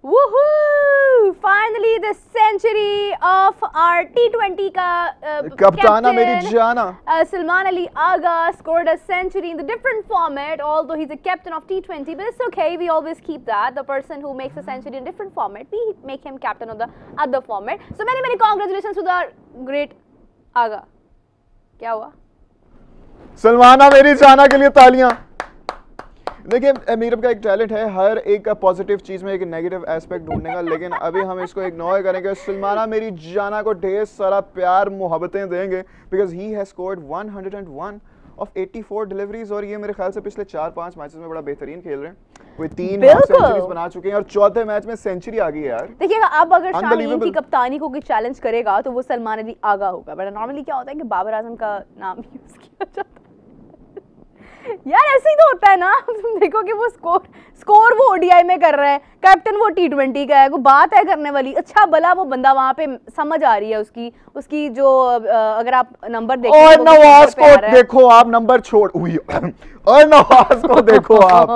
Woohoo! Finally, the century of our T20 का कप्ताना मेरी जाना Salman Ali Agha scored a century in the different format. Although he's a captain of T20, but it's okay. We always keep that. The person who makes a century in different format, we make him captain of the other format. So many congratulations to the great Agha. क्या हुआ? सलमाना मेरी जाना के लिए तालियां। देखिए मीरब का एक टैलेंट है हर एक पॉजिटिव चीज में एक नेगेटिव एस्पेक्ट ढूंढने का, लेकिन अभी हम इसको इग्नोर करेंगे। सलमाना मेरी जाना को ढेर सारा प्यार मोहब्बतें देंगे because he has scored 101 of 84 deliveries और ये मेरे ख्याल से पिछले 4-5 मैचेस में बड़ा बेहतरीन खेल रहे हैं। कोई 3 हाफ सेंचुरीज बना चुके हैं और चौथे मैच में सेंचुरी आ गई है यार। देखिएगा अब अगर शाहीन की कप्तानी को कोई चैलेंज करेगा तो वो सलमान अली आगा होगा, बट नॉर्मली क्या होता है कि बाबर आजम का नाम यूज किया जाता है। यार ऐसे ही तो होता है ना, तुम देखो कि वो स्कोर वो ओडीआई में कर रहा है, कैप्टन वो टी20 का है, वो बात है करने वाली। अच्छा भला वो बंदा वहां पे समझ आ रही है उसकी जो अगर आप नंबर देखो और नवाज को देखो आप नंबर छोड़ हुई और नवाज को देखो आप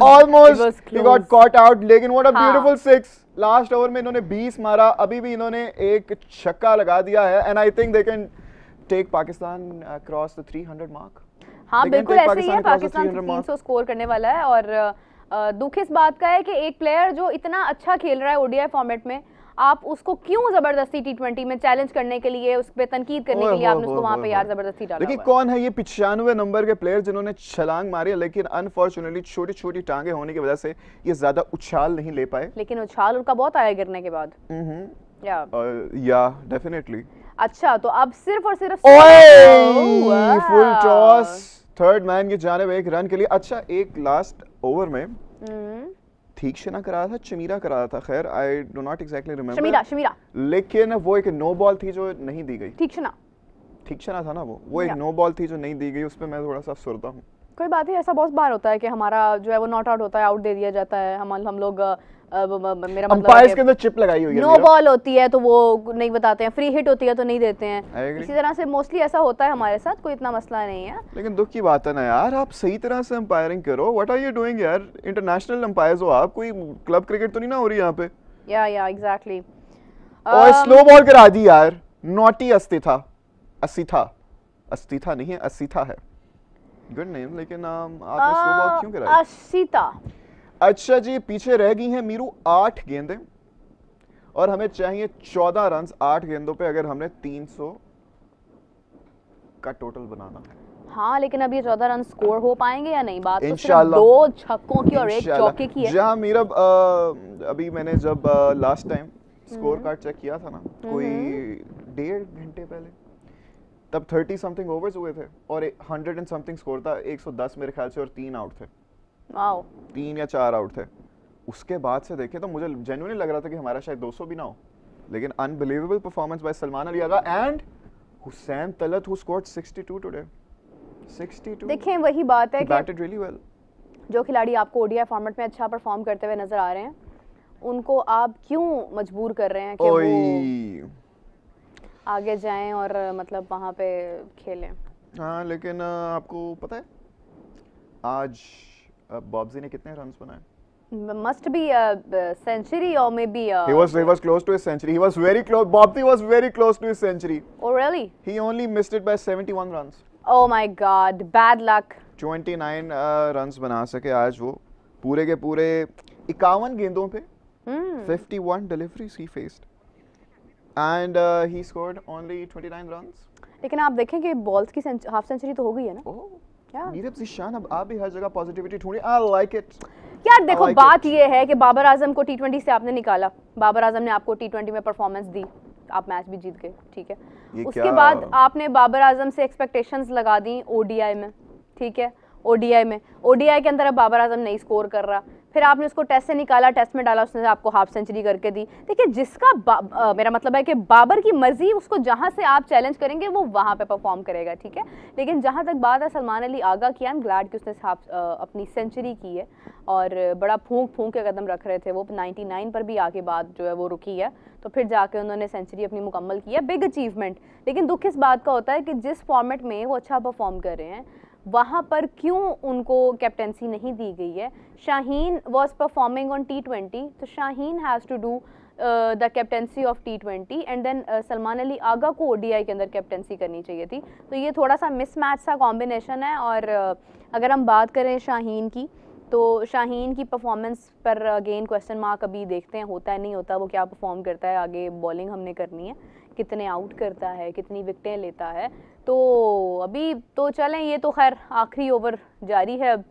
ऑलमोस्ट ही गॉट कॉट आउट, लेकिन what a beautiful six. Last over में इन्होंने 20 मारा, अभी भी इन्होंने एक छक्का लगा दिया है and I think they can take Pakistan cross the 300 mark. हाँ बिल्कुल ऐसे ही है, पाकिस्तान 300 स्कोर करने वाला है। और दुख इस बात का है कि एक प्लेयर जो इतना अच्छा खेल रहा है ओडीआई फॉर्मेट में, आप उसको क्यों जबरदस्ती टी20 में चैलेंज करने के लिए, उस पे तनकीद करने के लिए आपने उसको वहां पे यार जबरदस्ती डाला। देखिए कौन है ये 95 नंबर के प्लेयर जिन्होंने छलांग मारी है, लेकिन अनफॉर्चुनेटली छोटी छोटी टांगे होने की वजह से ये ज्यादा उछाल नहीं ले पाए। लेकिन उछाल उनका बहुत आया गिरने के बाद। या डेफिनेटली। अच्छा तो अब सिर्फ और सिर्फ फुल टॉस थर्ड मैन की जानिब 1 रन के लिए। अच्छा एक लास्ट ओवर में तीक्षणा कराया था, चमीरा कराया था, खैर I do not exactly remember, Chameera, लेकिन वो एक नो बॉल थी जो नहीं दी गई। तीक्षणा था ना वो एक नो बॉल थी जो नहीं दी गई, उस पर मैं थोड़ा सा अफसरदा हूँ। कोई बात नहीं, ऐसा बहुत बार होता है कि हमारा जो है वो नॉट आउट होता है, आउट दे दिया जाता है। हम लोग मेरा मतलब अंपायर्स के अंदर चिप लगाई हुई है, नो बॉल होती है तो वो नहीं बताते हैं, फ्री हिट होती है तो नहीं देते हैं। इसी तरह से मोस्टली ऐसा होता है हमारे साथ, कोई इतना मसला नहीं है। लेकिन दुख की बात है ना यार, आप सही तरह से अंपायरिंग करो। व्हाट आर यू डूइंग यार, इंटरनेशनल अंपायर्स हो आप, कोई क्लब क्रिकेट तो नहीं ना हो रही यहाँ पे। या एग्जैक्टली। और स्लो बॉल करा दी यार, नॉटी अस्तिथा नहीं है, अस्तिथा है, गुड नेम, लेकिन आपने स्लो बॉल क्यों कराई? अस्तिथा। अच्छा जी, पीछे रह गई हैं मीरू 8 गेंदें और हमें चाहिए 14 रन 8 गेंदों पे, अगर हमने 300 का टोटल बनाना है। हाँ लेकिन अब ये 14 रन स्कोर हो पाएंगे या नहीं? बात तो सिर्फ 2 छक्कों की और 1 चौके की है। जहां मीरा अभी मैंने जब last time score card check किया था ना, कोई 1.5 घंटे पहले, तब 30 समथिंग ओवर्स हुए थे और 100 एंड समथिंग स्कोर था, 110 मेरे ख्याल से, और 3 आउट थे। 3 या 4 आउट थे। उसके बाद से देखे तो मुझे जेन्युइनली लग रहा था कि हमारा शायद 200 भी ना हो, लेकिन unbelievable performance by Salman Ali Agha and Hussain Talat who scored 62 today. 62। देखें वही बात है कि बैटेड रियली वेल। जो खिलाड़ी आपको ओडीआई फॉर्मेट में अच्छा परफॉर्म करते हुए नजर आ रहे हैं, उनको आप क्यों मजबूर कर रहे हैं कि वो आगे जाएं और मतलब वहां पे खेलें? हाँ लेकिन आपको पता है आज बॉब्जी ने कितने रन्स बनाए? Must be a century or maybe a... He was close to his century. He was very close. Bobby was very close to his century. Oh really? He only missed it by 71 runs. Oh my God, bad luck. 29 runs बना सके आज वो, पूरे के पूरे 51 गेंदों पे 51 deliveries he faced and he scored only 29 runs. लेकिन आप देखें कि बॉल्स की हाफ सेंचुरी तो हो गई है ना? नीरज जिशान, अब आप भी हर जगह पॉजिटिविटी ढूंढिए। I like it. यार देखो बात ये है कि बाबर आजम को टी20 से आपने निकाला, बाबर आजम ने आपको टी20 में परफॉर्मेंस दी, आप मैच भी जीत गए, ठीक है। उसके बाद आपने बाबर आजम से एक्सपेक्टेशंस लगा दी ओडीआई में, ठीक है। ओडीआई के अंदर अब बाबर आजम नहीं स्कोर कर रहा, फिर आपने उसको टेस्ट से निकाला, टेस्ट में डाला, उसने आपको हाफ सेंचुरी करके दी। देखिए जिसका मेरा मतलब है कि बाबर की मर्जी, उसको जहां से आप चैलेंज करेंगे वो वहां पे परफॉर्म करेगा, ठीक है। लेकिन जहां तक बात है सलमान अली आगा की, आई एम ग्लैड कि उसने अपनी सेंचुरी की है और बड़ा फूंक के कदम रख रहे थे वो, 99 पर भी आके बात जो है वो रुकी है, तो फिर जाके उन्होंने सेंचुरी अपनी मुकम्मल की है, बिग अचीवमेंट। लेकिन दुख इस बात का होता है कि जिस फॉर्मेट में वो अच्छा परफॉर्म कर रहे हैं वहाँ पर क्यों उनको कैप्टेंसी नहीं दी गई है? Shaheen was performing on T20, तो Shaheen has to do the captaincy of T20 and then Salman Ali Agha को ODI के अंदर कैप्टेंसी करनी चाहिए थी। तो ये थोड़ा सा मिसमैच सा कॉम्बिनेशन है। और अगर हम बात करें शाहीन की, तो शाहीन की परफॉर्मेंस पर अगेन क्वेश्चन मार्क, अभी देखते हैं होता है नहीं होता, वो क्या परफॉर्म करता है। आगे बॉलिंग हमने करनी है, कितने आउट करता है, कितनी विकेटें लेता है। तो अभी तो चलें, ये तो खैर आखिरी ओवर जारी है अब,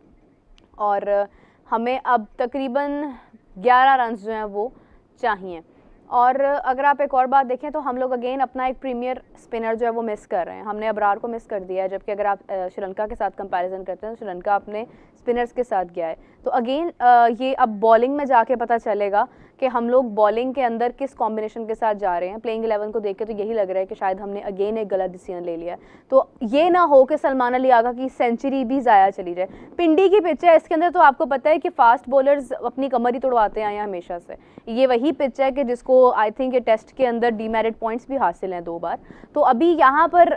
और हमें अब तकरीबन 11 रन जो हैं वो चाहिए। और अगर आप एक और बात देखें तो हम लोग अगेन अपना एक प्रीमियर स्पिनर जो है वो मिस कर रहे हैं। हमने अबरार को मिस कर दिया है, जबकि अगर आप श्रीलंका के साथ कंपैरिजन करते हैं तो श्रीलंका अपने स्पिनर्स के साथ गया है। तो अगेन ये अब बॉलिंग में जाके पता चलेगा कि हम लोग बॉलिंग के अंदर किस कॉम्बिनेशन के साथ जा रहे हैं। प्लेइंग 11 को देख के तो यही लग रहा है कि शायद हमने अगेन एक गलत डिसीजन ले लिया है। तो ये ना हो कि सलमान अली आगा की सेंचुरी भी ज़ाया चली जाए। पिंडी की पिच है, इसके अंदर तो आपको पता है कि फास्ट बॉलर्स अपनी कमर ही तोड़वाते आए हैं हमेशा से। ये वही पिच है कि जिसको आई थिंक ये टेस्ट के अंदर डीमेरिट पॉइंट्स भी हासिल हैं 2 बार। तो अभी यहाँ पर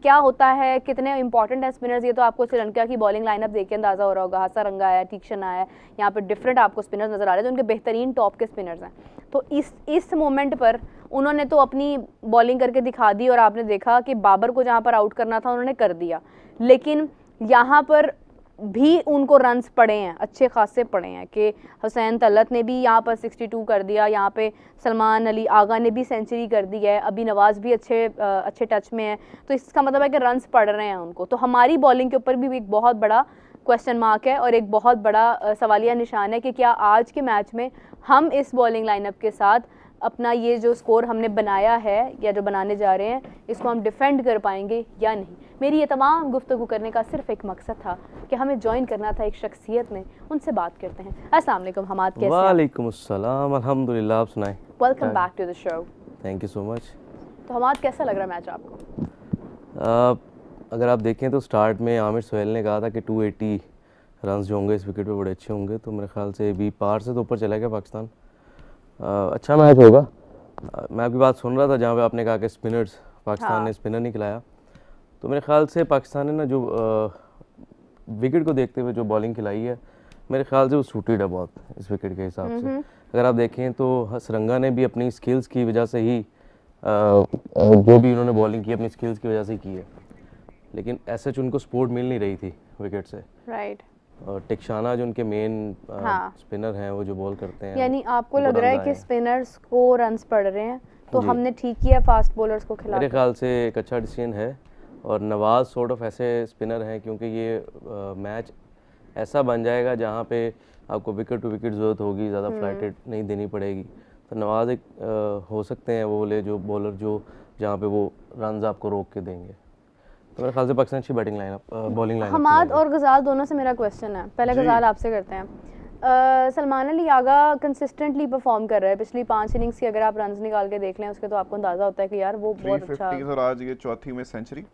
क्या होता है, कितने इंपॉर्टेंट हैं स्पिनर्स, ये तो आपको श्रीलंका की बॉलिंग लाइनअप देख के अंदाज़ा हो रहा होगा। हसारंगा आया, तीक्ष्ण आया, यहाँ पर डिफरेंट आपको स्पिनर्स नजर आ रहे हैं जो उनके बेहतरीन टॉप के स्पिनर्स हैं। तो इस मोमेंट पर उन्होंने तो अपनी बॉलिंग करके दिखा दी, और आपने देखा कि बाबर को जहाँ पर आउट करना था उन्होंने कर दिया। लेकिन यहाँ पर भी उनको रन्स पड़े हैं, अच्छे खासे पड़े हैं, कि हुसैन तलत ने भी यहाँ पर 62 कर दिया, यहाँ पे सलमान अली आगा ने भी सेंचुरी कर दी है, अभी नवाज़ भी अच्छे टच में है। तो इसका मतलब है कि रन्स पड़ रहे हैं उनको। तो हमारी बॉलिंग के ऊपर भी एक बहुत बड़ा क्वेश्चन मार्क है और एक बहुत बड़ा सवालिया निशान है कि क्या आज के मैच में हम इस बॉलिंग लाइनअप के साथ अपना ये जो स्कोर हमने बनाया है या जो बनाने जा रहे हैं, इसको हम डिफेंड कर पाएंगे या नहीं। मेरी ये तमाम गुफ्तगू करने का सिर्फ एक मकसद था कि हमें ज्वाइन करना था एक शख्सियत ने, उनसे बात करते हैं। अस्सलाम वालेकुम हमाद, कैसे हैं? वालेकुम अस्सलाम, अल्हम्दुलिल्लाह, आप सुनाएं। Welcome back to the show. Thank you so much. तो हमाद, कैसा लग रहा है मैच आपको? अगर आप देखें तो स्टार्ट में आमिर सुहेल ने कहा था कि 280 रन्स जो होंगे इस विकेट पे बड़े अच्छे होंगे, तो मेरे ख्याल से भी पार से तो ऊपर चला गया पाकिस्तान। अच्छा मैच होगा। मैं आपकी बात सुन रहा था जहाँ पे आपने कहा कि स्पिनर्स, पाकिस्तान ने स्पिनर नहीं खिलाया, तो मेरे ख्याल से पाकिस्तान ने ना जो विकेट को देखते हुए जो बॉलिंग खिलाई है, मेरे ख्याल से वो सूटेड है बहुत इस विकेट के हिसाब से। अगर आप देखें तो हसरंगा ने भी अपनी स्किल्स की वजह से ही जो भी उन्होंने बॉलिंग की अपनी स्किल्स की वजह से की है, लेकिन ऐसे उनको सपोर्ट मिल नहीं रही थी विकेट से। राइट। और टिक्शाना जो उनके मेन स्पिनर हैं, वो जो बॉल करते हैं, यानी आपको लग रहा है कि स्पिनर्स को रन्स पड़ रहे हैं, तो हमने ठीक किया फास्ट बॉलर्स को खिला। मेरे ख्याल से एक अच्छा डिसीजन है। और नवाज सॉर्ट ऑफ ऐसे स्पिनर हैं, क्योंकि ये मैच ऐसा बन जाएगा जहाँ पे आपको विकेट टू विकेट ज़रूरत होगी, ज़्यादा फ्लैटेड नहीं देनी पड़ेगी। तो नवाज एक हो सकते हैं वो बोले जो बॉलर जो जहाँ पे वो रन्स आपको रोक के देंगे। तो मेरे ख्याल से पाकिस्तान की batting lineup, bowling lineup. Hammad और गजाल दोनों से मेरा क्वेश्चन है, पहले गजाल आपसे करते हैं। सलमान अली आगा कंसिस्टेंटली परफॉर्म कर रहा है पिछली 5 इनिंग्स की। अगर आप रन्स निकाल के देख लें उसके, तो आपको अंदाजा होता है कि यार वो बहुत अच्छा। और आज ये चौथी में सेंचुरी।